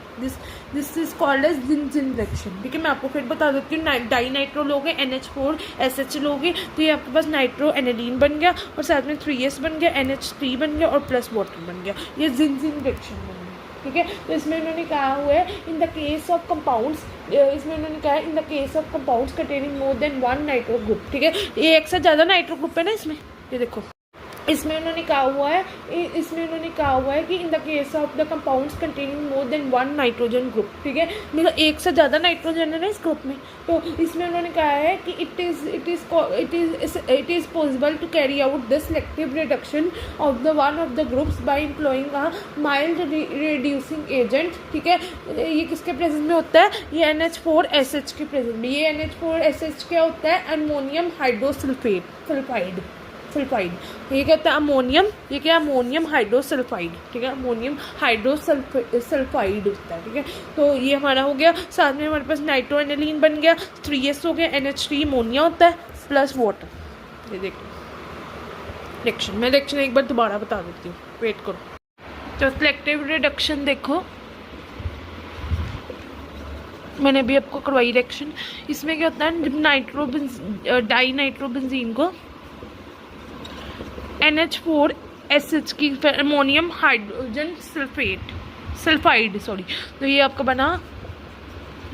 This is called as जिन रिएक्शन, ठीक है। मैं आपको फिर बता देती हूँ। डाई नाइट्रो लोगे, NH4SH लोगे, तो ये आपके पास नाइट्रो एनिलीन बन गया और साथ में 3S बन गया, NH3 बन गया और प्लस वाटर बन गया। ये जिन रिएक्शन बन गया, ठीक है। तो इसमें उन्होंने कहा हुआ है in the case of compounds, इसमें उन्होंने कहा है in the case of compounds containing more than 1 nitro group, ठीक है। ये एक से ज़्यादा नाइट्रो ग्रुप है ना इसमें, ये देखो। इसमें उन्होंने कहा हुआ है कि in the case of the compounds containing more than 1 nitrogen group, ठीक है। मतलब एक से ज़्यादा नाइट्रोजन है ना इस ग्रुप में। तो इसमें उन्होंने कहा है कि it is possible to carry out the selective reduction of the one of the groups by employing a mild reducing agent, ठीक है। ये किसके प्रेजेंस में होता है, ये NH4SH के प्रेजेंस में। ये NH4SH क्या होता है, अमोनियम हाइड्रोसल्फाइड, ये क्या होता है, अमोनियम, ये क्या, अमोनियम हाइड्रोसल्फाइड, ठीक है। अमोनियम हाइड्रोसल्फाइड होता है, ठीक है। तो ये हमारा हो गया। साथ में हमारे पास नाइट्रो एनिलीन बन गया, 3S हो गया, NH3 अमोनिया होता है प्लस वाटर। ये देखो रिएक्शन, मैं रिएक्शन एक बार दोबारा बता देती हूँ, वेट करो। तो सिलेक्टिव रिडक्शन देखो, मैंने भी आपको करवाई रिएक्शन। इसमें क्या होता है, डाई नाइट्रोबेंजीन को NH4SH की अमोनियम हाइड्रोजन सल्फाइड, तो ये आपका बना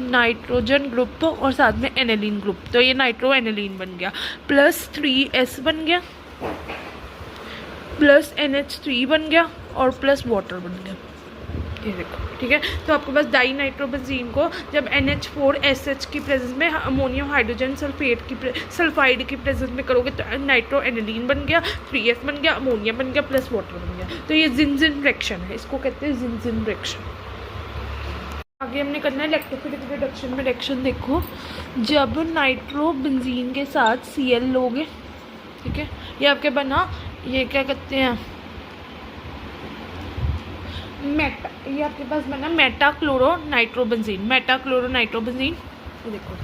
नाइट्रोजन ग्रुप और साथ में एनिलीन ग्रुप। तो ये नाइट्रो एनिलीन बन गया, प्लस 3S बन गया, प्लस NH3 बन गया और प्लस वाटर बन गया। ये देखो, ठीक है। तो आपके पास डाई नाइट्रोबेंजीन को जब NH4SH की प्रेजेंस में अमोनियम हाइड्रोजन सल्फाइड की प्रेजेंस में करोगे तो नाइट्रो एनिलीन बन गया, 3S बन गया, अमोनिया बन गया, प्लस वाटर बन गया। तो ये जिन रिएक्शन है, इसको कहते हैं जिन रिएक्शन। आगे हमने करना है इलेक्ट्रोफिलिक रिडक्शन में रिएक्शन। देखो, जब नाइट्रोबेंजीन के साथ Cl लोगे, ठीक है, ये आपके बना, ये क्या कहते हैं, ये आपके पास बना मेटाक्लोरो नाइट्रोबेंजीन। ये देखो,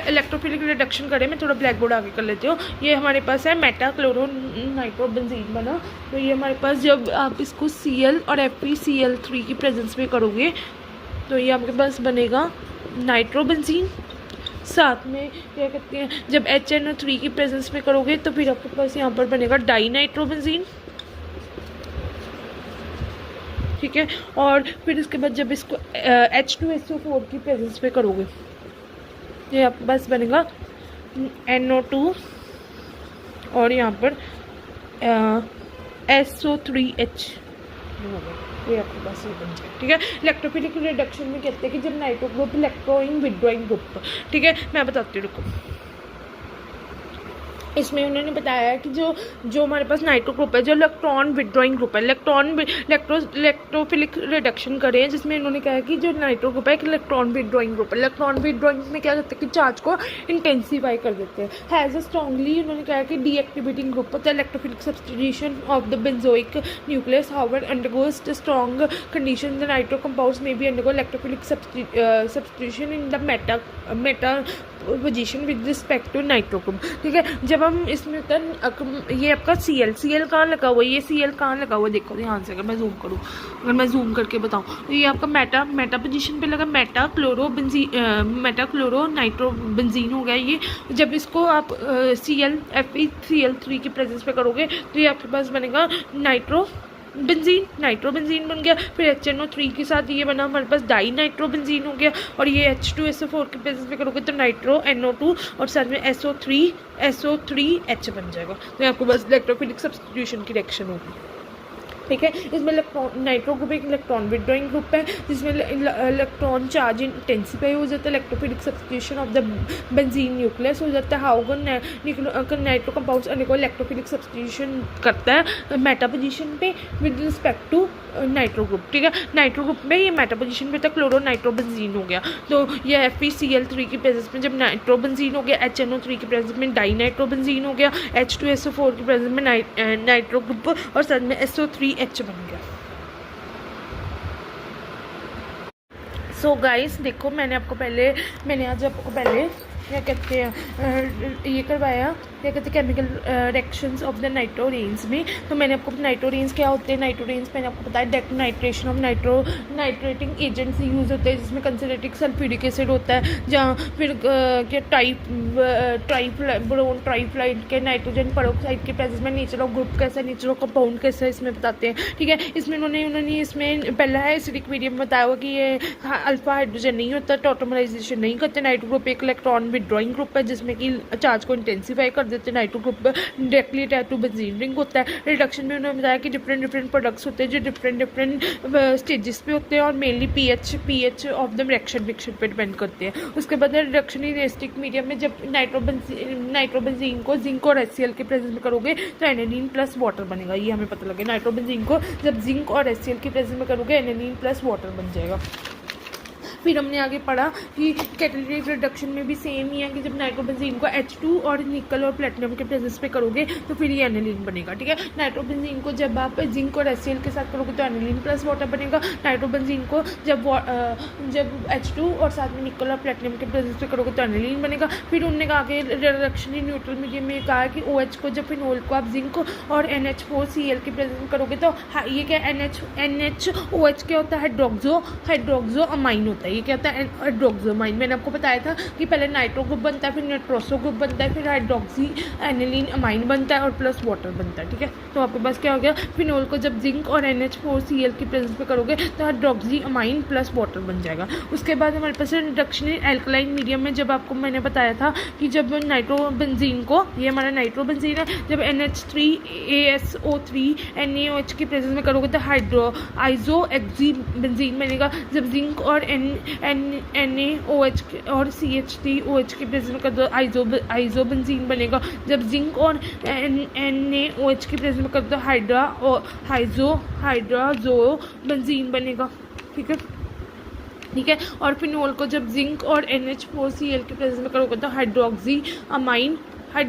इलेक्ट्रोफिलिक रिडक्शन करें, मैं थोड़ा ब्लैक बोर्ड आगे कर लेती हूँ। ये हमारे पास है मेटाक्लोरो नाइट्रोबेंजीन बना। तो ये हमारे पास जब आप इसको Cl और FeCl3 की प्रेजेंस में करोगे तो ये आपके पास बनेगा नाइट्रोबेंजीन। साथ में क्या कहते हैं, जब HNO3 की प्रेजेंस में करोगे तो फिर आपके पास यहाँ पर बनेगा डाई नाइट्रोबेंजीन, ठीक है। और फिर इसके बाद जब इसको H2SO4 की प्रेजेंस पे करोगे ये आपके पास बनेगा NO2 और यहाँ पर SO3H, ये आपके पास ये बन जाए, ठीक है। इलेक्ट्रोफिलिक रिडक्शन में कहते हैं कि जब nitro group electron withdrawing group, ठीक है। मैं बताती हूँ, रुको। इसमें उन्होंने बताया कि जो हमारे पास नाइट्रो ग्रुप है, जो इलेक्ट्रॉन विड्रॉइंग ग्रुप है, इलेक्ट्रोफिलिक रिडक्शन करें, जिसमें उन्होंने कहा कि जो नाइट्रो ग्रुप है एक इलेक्ट्रॉन विड्रॉइंग ग्रुप है। इलेक्ट्रॉन विड्रॉइंग में क्या करते हैं कि चार्ज को इंटेंसीफाई कर देते हैं। हैज़ अ स्ट्रांगली, उन्होंने कहा कि डीएक्टिवेटिंग ग्रुप होता है। Electrophilic substitution of the benzoic nucleus however undergoes the strong condition the nitro compounds में भी undergo electrophilic substitution in the Meta position with respect to nitro group, ठीक है। जब हम इसमें ये आपका Cl कहाँ लगा हुआ है, ये Cl कहाँ लगा हुआ है, देखो ध्यान से, अगर मैं जूम करूँ, अगर मैं जूम करके बताऊँ तो ये आपका मेटा पोजीशन पे लगा, मेटाक्लोरो नाइट्रोबेंजीन हो गया ये। जब इसको आप FeCl3 की प्रेजेंस पे करोगे तो ये आपके पास बनेगा नाइट्रोबेंजीन बन गया। फिर HNO3 के साथ ये बना हमारे पास डाई नाइट्रोबेंजीन हो गया। और ये H2SO4 के प्रेजेंस में करोगे तो नाइट्रो NO2 और साथ में SO3H बन जाएगा। तो आपको बस इलेक्ट्रोफिलिक सब्स्टिट्यूशन की रिएक्शन होगी। ठीक है। इसमें इलेक्ट्रॉन नाइट्रो ग्रुप एक इलेक्ट्रॉन विड्रॉइंग ग्रुप है जिसमें इलेक्ट्रॉन चार्ज इंटेंसिफाई हो जाता है, electrophilic substitution of the benzene nucleus हो जाता है। हाउगन नाइट्रो कंपाउंड्स को इलेक्ट्रोफिलिक सब्स्टिट्यूशन करता है मेटा पोजीशन पे with respect to nitro group. ठीक है, नाइट्रो ग्रुप में ये मेटा पोजीशन पे था क्लोरो नाइट्रोबेंजीन हो गया, तो ये FeCl3 की प्रेजेंस में जब नाइट्रोबेंजीन हो गया, HNO3 की प्रेजेंस में डाई नाइट्रोबेंजीन हो गया, H2SO4 की प्रेजेंस में नाइट्रो ग्रुप और साथ में SO3H बन गया। सो गाइस देखो मैंने आज आपको पहले क्या कहते हैं ये करवाया, क्या कहते हैं केमिकल रिएक्शंस ऑफ द नाइट्रोरेंस में। तो मैंने आपको नाइट्रोरेंस क्या होते हैं, नाइट्रोरेंस मैंने आपको बताया डेटोनाइट्रेशन ऑफ नाइट्रेटिंग एजेंट्स यूज़ होते हैं जिसमें कंसनट्रेटिक सल्फ्यूरिक एसिड होता है, जहाँ फिर क्या बोरोन ट्राइफ्लाइड के नाइट्रोजन पेरोक्साइड के प्रेजेंस में नेचर ऑफ ग्रुप कैसा है, नेचर ऑफ कंपाउंड कैसा है इसमें बताते हैं। ठीक है, इसमें उन्होंने इसमें पहला है एसिडिक मीडियम में बताया हुआ कि ये अल्फा हाइड्रोजन नहीं होता, टॉटोमराइजेशन नहीं करते। नाइट्रो ग्रुप एक इलेक्ट्रॉन विड्रॉइंग ग्रुप है जिसमें कि चार्ज को इंटेंसिफाई कर देते हैं। Nitro group directly attach to benzene ring होता है। रिडक्शन में उन्होंने बताया कि डिफरेंट प्रोडक्ट्स होते हैं जो डिफरेंट स्टेजेस पे होते हैं और mainly pH of the reaction पे डिपेंड करते हैं। उसके बाद रिडक्शन इन एसिडिक मीडियम में जब नाइट्रोबेंजीन को जिंक और HCl के प्रेजेंस में करोगे तो एनालिन प्लस वाटर बनेगा, ये हमें पता लगे। नाइट्रोबेंजीन को जब जिंक और HCl के प्रेजेंस में करोगे एनालिन प्लस वाटर बन जाएगा। फिर हमने आगे पढ़ा कि कैटालिटिक रिडक्शन में भी सेम ही है कि जब नाइट्रोबेंजीन को H2 और निकल और प्लेटिनम के प्रेजेंस पे करोगे तो फिर ये एनालिन बनेगा। ठीक है, नाइट्रोबेंजीन को जब आप जिंक और HCl के साथ करोगे तो एनालिन प्लस वाटर बनेगा। नाइट्रोबेंजीन को जब H2 और साथ में निकल और प्लेटिनम के प्रेजेंस पे करोगे तो एनालिन बनेगा। फिर उन्होंने कहा कि रिडक्शन इन न्यूट्रल मीडियम में कहा कि OH को जब फिनोल को आप जिंक और NH4Cl के प्रेजेंस में करोगे तो ये क्या NHOH क्या होता है, हाइड्रोक्सो अमाइन होता है। ये क्या होता है, हाइड्रोक्सोमाइन। मैंने आपको बताया था कि पहले नाइट्रो ग्रुप बनता है, फिर नाइट्रोसो ग्रुप बनता है, फिर हाइड्रोक्सी एनिलीन अमाइन बनता है और प्लस वाटर बनता है। ठीक है, तो आपके पास क्या हो गया, फिनोल को जब जिंक और NH4Cl की प्रेजेंस पे करोगे तो हाइड्रोक्सी अमाइन प्लस वाटर बन जाएगा। उसके बाद हमारे पास रिडक्शन इन एल्कलाइन मीडियम में जब आपको मैंने बताया था कि जब नाइट्रोबेंजीन को, ये हमारा नाइट्रोबेंजीन है, जब NH3ASO3 NaOH की प्रेजेंस में करोगे तो आइसोएक्सीबेंजीन बनेगा। जब जिंक और NaOH और CH3OH की प्रेजेंस में कर दो आइसोबेंजीन बनेगा। जब जिंक और NaOH की प्रेजेंस में कर दो हाइड्राजोबेंजीन बनेगा। ठीक है, और फिनोल को जब जिंक और NH4Cl की प्रेजेंस में करोगे तो हाइड्रोक्सी अमाइन क्या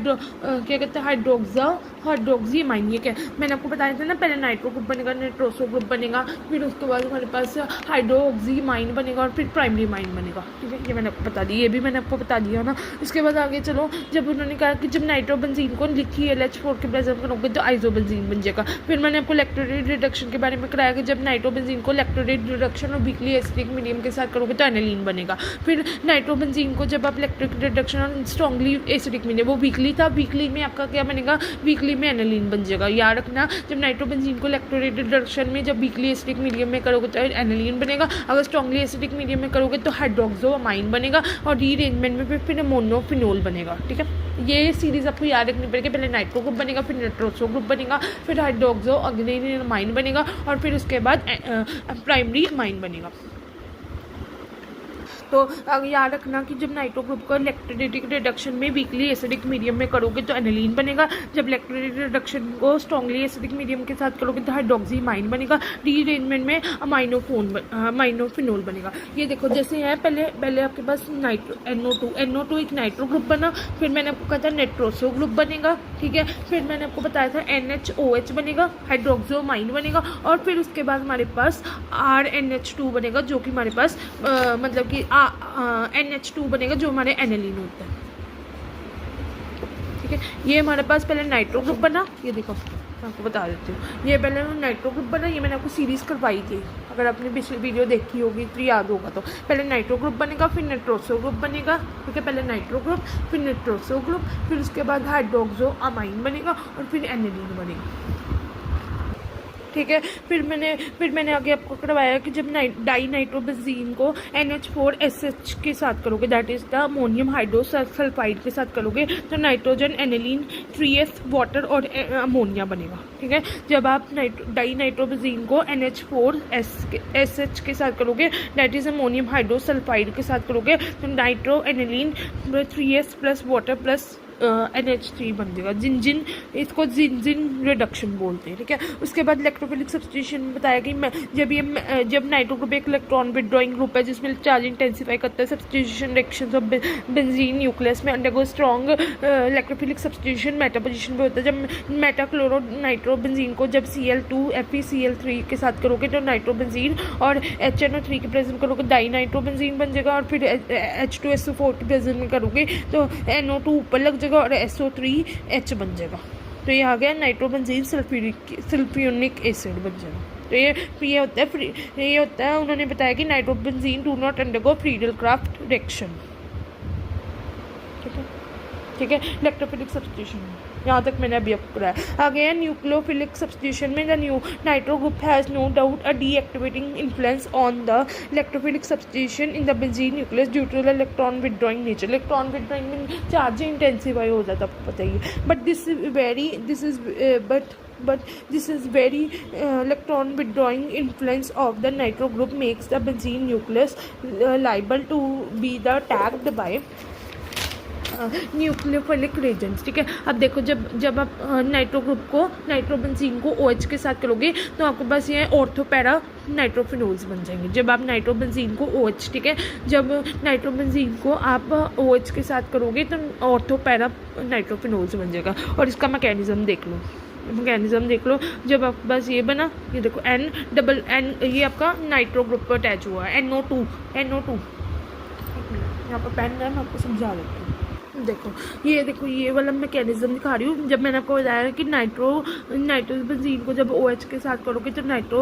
कहते हैं हाइड्रोक्सी अमाइन। ये क्या मैंने आपको बताया था ना, पहले नाइट्रो ग्रुप बनेगा, नाइट्रोसो ग्रुप बनेगा, फिर उसके बाद हमारे पास हाइड्रोक्सी अमाइन बनेगा और फिर प्राइमरी अमाइन बनेगा। ठीक है, ये मैंने आपको बता दिया, ये भी मैंने आपको बता दिया ना। उसके बाद आगे चलो, जब उन्होंने कहा कि जब नाइट्रोबेंजीन को लिखी LH4 के प्रेजेंस करोगे तो आइसोबेंजीन बन जाएगा। फिर मैंने आपको इलेक्ट्रोलाइट रिडक्शन के बारे में कराया कि जब नाइट्रोबेंजीन को इलेक्ट्रोलाइट रिडक्शन और वीकली एसिडिक मीडियम के साथ करोगे तो एनालिन बनेगा। फिर नाइट्रोबेंजीन को जब आप इलेक्ट्रिक रिडक्शन और स्ट्रॉन्गली एसिडिक मीडियम, वो वीकली था, वीकली में आपका क्या बनेगा, वीकली में एनालिन बन जाएगा। याद रखना, जब नाइट्रोबेंजीन को इलेक्ट्रोलाइट रिडक्शन में जब वीकली एसिडिक मीडियम में करोगे तो एनालिन बनेगा, अगर स्ट्रॉन्गली एसिडिक मीडियम में करोगे तो हाइड्रोक्सो अमाइन बनेगा और रीअरेंजमेंट में फिर मोनोफिनोल बनेगा। ठीक है, ये सीरीज़ आपको याद रखनी पड़ेगी। पहले नाइट्रो ग्रुप बनेगा, फिर नाइट्रोसो ग्रुप बनेगा, फिर हाइड्रोक्सो अमाइन बनेगा और फिर उसके बाद प्राइमरी अमाइन बनेगा। तो याद रखना कि जब नाइट्रो ग्रुप को इलेक्ट्रोलाइटिक रिडक्शन में वीकली एसिडिक मीडियम में करोगे तो एनालिन बनेगा, जब इलेक्ट्रोलाइटिक रिडक्शन को स्ट्रॉन्गली एसिडिक मीडियम के साथ करोगे तो हाइड्रोक्सी अमाइन बनेगा, रीअरेंजमेंट में अमाइनोफिनोल बनेगा। ये देखो जैसे है, पहले आपके पास NO2 एक नाइट्रो ग्रुप बना, फिर मैंने आपको कहा था नाइट्रोसो ग्रुप बनेगा। ठीक है, फिर मैंने आपको बताया था NHOH बनेगा, हाइड्रोक्सो अमाइन बनेगा और फिर उसके बाद हमारे पास RNH2 बनेगा जो कि हमारे पास मतलब कि NH2 बनेगा जो हमारे एनालिन होता है। ठीक है, ये हमारे पास पहले नाइट्रो ग्रुप बना, ये देखो मैं आपको बता देती हूँ, ये पहले नाइट्रो ग्रुप बना, ये मैंने आपको सीरीज़ करवाई थी, अगर आपने पिछली वीडियो देखी होगी तो याद होगा। तो पहले नाइट्रो ग्रुप बनेगा, फिर नाइट्रोसो ग्रुप बनेगा। ठीक है, पहले नाइट्रो ग्रुप, फिर नाइट्रोसो ग्रुप, फिर उसके बाद हाइड्रोक्सो अमाइन बनेगा और फिर एनालिन बनेगा। ठीक है। फिर मैंने आगे आपको करवाया कि जब डाई नाइट्रोबेंजीन को NH4SH के साथ करोगे, that is the ammonium hydrosulphide के साथ करोगे, तो नाइट्रोजन, एनिलीन, 3S, वाटर और अमोनिया बनेगा। ठीक है। जब आप डाई नाइट्रोबेंजीन को NH4SH के साथ करोगे, दैट इज़ अमोनियम हाइड्रोसल्फाइड के साथ करोगे, तो nitro, aniline, 3S plus water plus NH3 बन जाएगा। जिंजिन, इसको जिंजिन रिडक्शन बोलते हैं। ठीक है। उसके बाद इलेक्ट्रोफिलिक सब्स्टिट्यूशन में बताया कि जब नाइट्रो ग्रुप एक इलेक्ट्रॉन विड्रॉइंग ग्रुप है जिसमें चार्ज इंटेंसिफाई करता है, substitution reactions of benzene nucleus में undergo strong electrophilic substitution meta position पे होता है। जब मेटा क्लोरो नाइट्रो बेंजीन को जब Cl2 FeCl3 के साथ करोगे तो नाइट्रो बेंजीन और HNO3 के प्रेजेंट करोगे डाई नाइट्रो बेंजीन बन जाएगा। और फिर H2SO4 के प्रेजेंट में करोगे तो NO2 ऊपर लग जाएगा और SO3H बन जाएगा। तो ये आ गया नाइट्रोबेंजीन सल्फ्यूरिक एसिड बन जाएगा। तो ये होता है उन्होंने बताया कि nitrobenzene do not undergo Friedel-Crafts reaction. ठीक है। इलेक्ट्रोफिलिक सब्स्टिट्यूशन यहाँ तक मैंने अभी आपको कराया। आ गया न्यूक्लियोफिलिक सब्स्टिट्यूशन में, the nitro group has no doubt a deactivating influence on the electrophilic substitution in the benzene nucleus due to the electron withdrawing nature. Electron withdrawing में चार्ज इंटेंसिफाई हो जाता है, आपको पता ही है। But this is very electron withdrawing influence of the nitro group makes the benzene nucleus liable to be the attacked by nucleophilic reagents. ठीक है। अब देखो जब आप नाइट्रो ग्रुप को नाइट्रोबेंजीन को OH के साथ करोगे तो आपके पास ये ऑर्थोपैरा नाइट्रोफिनोल्स बन जाएंगे। जब आप नाइट्रोबेंजीन को OH, ठीक है, जब नाइट्रोबेंजीन को आप OH के साथ करोगे तो ऑर्थोपैरा नाइट्रोफिनोल्स बन जाएगा। और इसका मैकेनिज्म देख लो। जब आपके पास ये बना, ये देखो N, ये आपका नाइट्रो ग्रुप पर अटैच हुआ है, NO2। यहाँ पर पेन है, मैं आपको समझा देती हूँ। देखो ये वाला मैकेनिज्म दिखा रही हूँ। जब मैंने आपको बताया कि नाइट्रोबेंजीन को जब OH के साथ करोगे तो नाइट्रो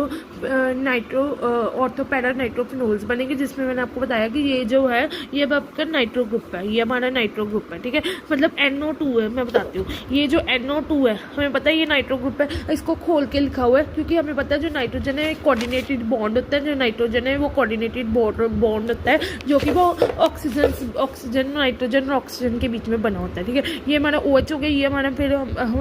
ऑर्थोपैरा नाइट्रोफिनोल्स बनेंगे, जिसमें मैंने आपको बताया कि ये जो है ये अब आपका नाइट्रो ग्रुप है, ये हमारा नाइट्रो ग्रुप है। ठीक है। मतलब NO2 है। मैं बताती हूँ, ये जो NO2 है हमें पता है ये नाइट्रो ग्रुप है। इसको खोल के लिखा हुआ है क्योंकि हमें पता है जो नाइट्रोजन है कोऑर्डिनेटेड बॉन्ड होता है, जो नाइट्रोजन है वो कोऑर्डिनेटेड बॉन्ड होता है, जो कि वो ऑक्सीजन नाइट्रोजन और ऑक्सीजन के बीच में बना होता है। ठीक है। ये हमारा OH हो गया, ये हमारा फिर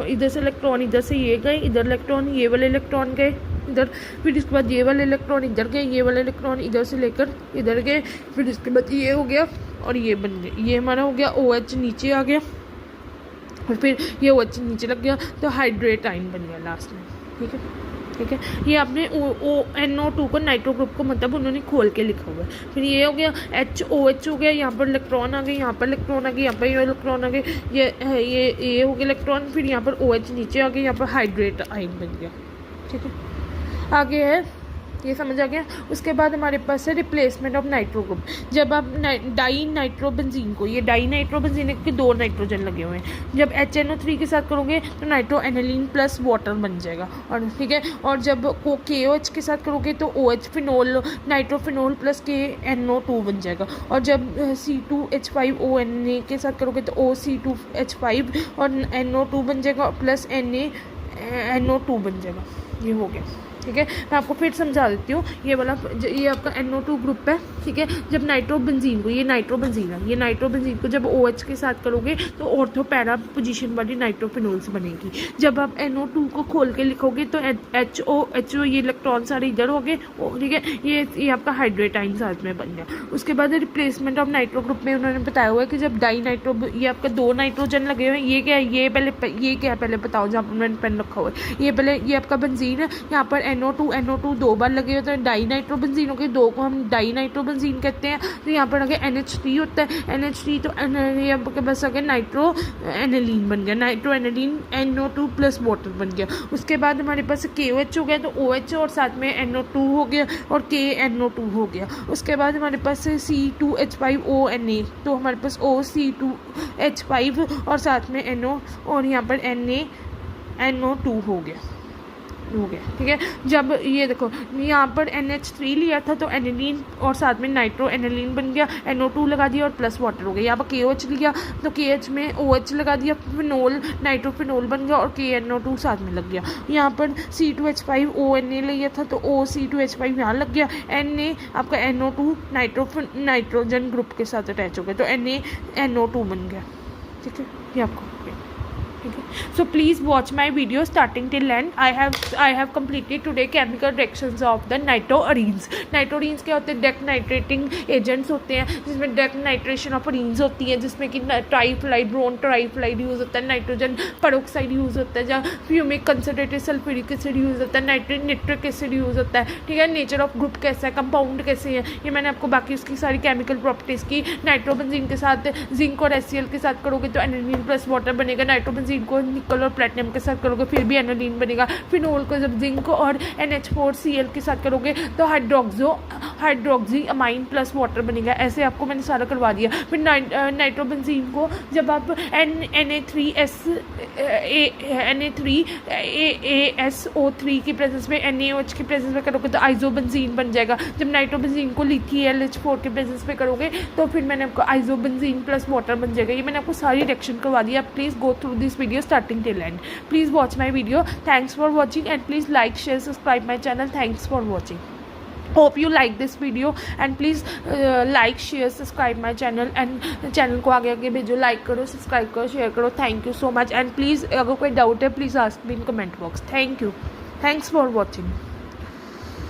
इधर से इलेक्ट्रॉन इधर से ये गए, इधर इलेक्ट्रॉन, ये वाले इलेक्ट्रॉन गए इधर, फिर इसके बाद ये वाले इलेक्ट्रॉन इधर गए, ये वाले इलेक्ट्रॉन इधर से लेकर इधर गए, फिर इसके बाद ये हो गया और ये बन गए। ये हमारा हो गया OH नीचे आ गया और फिर ये OH नीचे लग गया तो हाइड्रेट आयन बन गया लास्ट में। ठीक है। ये आपने NO2 को नाइट्रो ग्रुप को मतलब उन्होंने खोल के लिखा हुआ है। फिर ये हो गया HOH हो गया, यहाँ पर इलेक्ट्रॉन आ गए, यहाँ पर इलेक्ट्रॉन आ गए, यहाँ पर ये इलेक्ट्रॉन आ गए, ये हो गया इलेक्ट्रॉन, फिर यहाँ पर OH नीचे आ गए, यहाँ पर हाइड्रेट आयन बन गया। ठीक है। आगे है, ये समझ आ गया। उसके बाद हमारे पास है रिप्लेसमेंट ऑफ नाइट्रो ग्रुप। जब आप डाई नाइट्रोबेंजीन को, ये डाई नाइट्रोबेंजीन के 2 नाइट्रोजन लगे हुए हैं, जब HNO3 के साथ करोगे तो नाइट्रो एनिलीन प्लस वाटर बन जाएगा। और ठीक है। और जब KOH के साथ करोगे तो OH phenol nitrophenol plus KNO2 बन जाएगा। और जब C2H5ONA के साथ करोगे तो OC2H5 और NO2 बन जाएगा प्लस NO2 बन जाएगा। ये हो गया। ठीक है। मैं आपको फिर समझा देती हूँ। ये आपका NO2 ग्रुप है। ठीक है। जब नाइट्रोबेंजीन को, ये नाइट्रोबेंजीन है, ये नाइट्रोबेंजीन को जब OH के साथ करोगे तो ऑर्थोपैरा पोजीशन वाली नाइट्रोफिनोल्स बनेगी। जब आप NO2 को खोल के लिखोगे तो HO ये इलेक्ट्रॉन सारे इधर हो गए। ठीक है। ये आपका हाइड्रेट आयन साथ में बन गया। उसके बाद रिप्लेसमेंट ऑफ नाइट्रो ग्रुप में उन्होंने बताया हुआ है कि जब डाई नाइट्रो, ये आपका 2 नाइट्रोजन लगे हुए हैं, ये क्या है, ये पहले बताओ, जहाँ पर मैंने पेन रखा हुआ है, ये आपका बेंजीन है, यहाँ पर NO2 2 बार लगे होते हैं। डाई नाइट्रोबेंजीन हो गए, 2 को हम डाई नाइट्रोबेंजीन कहते हैं। तो यहाँ पर आगे NH3 होता है, NH3 तो ये आपके पास आगे नाइट्रो एनिलीन बन गया, nitro aniline NO2 plus water बन गया। उसके बाद हमारे पास KOH हो गया तो OH और साथ में NO2 हो गया और KNO2 हो गया। उसके बाद हमारे पास C2H5ONA, तो हमारे पास OC2H5 और साथ में NO और यहाँ पर NO2 हो गया। हो गया, ठीक है। जब ये देखो यहाँ पर NH3 लिया था तो एनिलीन और साथ में नाइट्रो एनिलीन बन गया, NO2 लगा दिया और प्लस वाटर हो गया। यहाँ पर KOH लिया तो KH में OH लगा दिया, फिनोल नाइट्रोफिनोल बन गया और KNO2 साथ में लग गया। यहाँ पर C2H5 ONA लिया था तो OC2H5 यहाँ लग गया, Na आपका NO2 नाइट्रोजन ग्रुप के साथ अटैच हो गया तो NaNO2 बन गया, ठीक है। ये आपको so please watch my video starting till end. I have completed today chemical reactions of the nitroarenes. Nitroarenes क्या होते हैं? denaturatiंग एजेंट्स होते हैं जिसमें denaturation ऑफ अरीन्स होती है, जिसमें कि ट्राईफ्लाइड ब्रोन ट्राईफ्लाइड यूज़ होता है, नाइट्रोजन पेरोक्साइड यूज़ होता है, जहाँ फ्यूमिक कंसनट्रेटेड सल्फ्यूरिक एसिड यूज़ होता है, निट्रिक एसिड यूज़ होता है, ठीक है। नेचर ऑफ ग्रुप कैसा है, कंपाउंड कैसे है, ये मैंने आपको बाकी उसकी सारी केमिकल प्रॉपर्टीज़ की। नाइट्रोबेंजीन के साथ जिंक और HCl के साथ करोगे तो एनिलीन प्लस वाटर बनेगा, नाइट्रोबेंजीन को निकल और प्लेटिनम के साथ करोगे फिर भी एनिलीन बनेगा, फिनोल को जब जिंक और NH4Cl के साथ करोगे तो हाइड्रोक्सी अमाइन प्लस वाटर बनेगा। ऐसे आपको मैंने सारा करवा दिया। फिर नाइट्रोबेंजीन को जब आप Na3ASO3 की प्रेजेंस में NaOH की प्रेजेंस में करोगे तो आइसोबेंजीन बन जाएगा। जब नाइट्रोबेंजीन को लिथियल-LH4 के प्रेजेंस में करोगे तो फिर मैंने आपको आइसोबेंजीन प्लस वाटर बन जाएगा। ये मैंने आपको सारी रिएक्शन करवा दी। आप please go through this video starting till end. Please watch my video. Thanks for watching and please like, share, subscribe my channel. Thanks for watching. Hope you like this video and please like, share, subscribe my channel and channel को आगे आगे भेजो, like करो, subscribe करो, share करो. Thank you so much and please अगर कोई doubt है please ask me in comment box. Thank you. Thanks for watching.